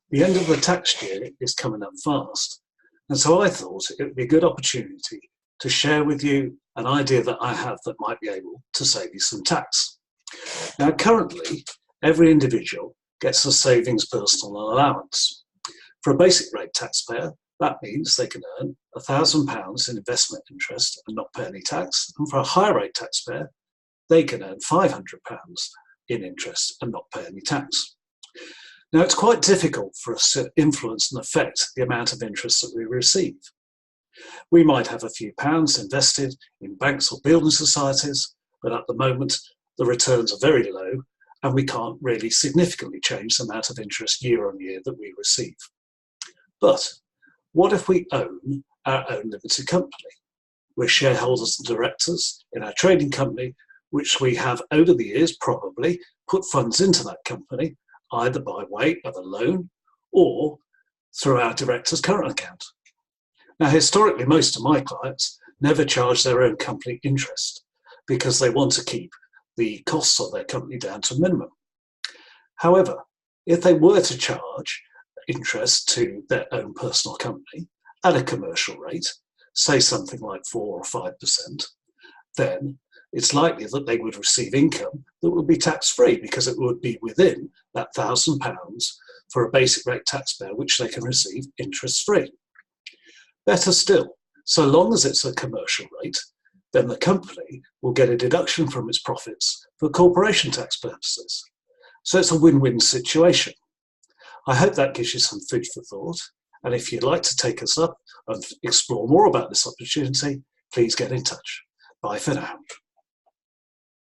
The end of the tax year is coming up fast, and so I thought it would be a good opportunity to share with you an idea that I have that might be able to save you some tax. Now, currently, every individual gets a savings personal allowance. For a basic rate taxpayer, that means they can earn £1,000 in investment interest and not pay any tax, and for a higher rate taxpayer, they can earn £500 in interest and not pay any tax. Now, it's quite difficult for us to influence and affect the amount of interest that we receive. We might have a few pounds invested in banks or building societies, but at the moment, the returns are very low and we can't really significantly change the amount of interest year on year that we receive. But what if we own our own limited company? We're shareholders and directors in our trading company, which we have over the years probably put funds into that company, either by way of a loan or through our director's current account. Now, historically, most of my clients never charge their own company interest because they want to keep the costs of their company down to a minimum. However, if they were to charge interest to their own personal company at a commercial rate, say something like 4 or 5%, then it's likely that they would receive income that would be tax-free because it would be within that £1,000 for a basic rate taxpayer, which they can receive interest-free. Better still, so long as it's a commercial rate, then the company will get a deduction from its profits for corporation tax purposes. So it's a win-win situation. I hope that gives you some food for thought, and if you'd like to take us up and explore more about this opportunity, please get in touch. Bye for now.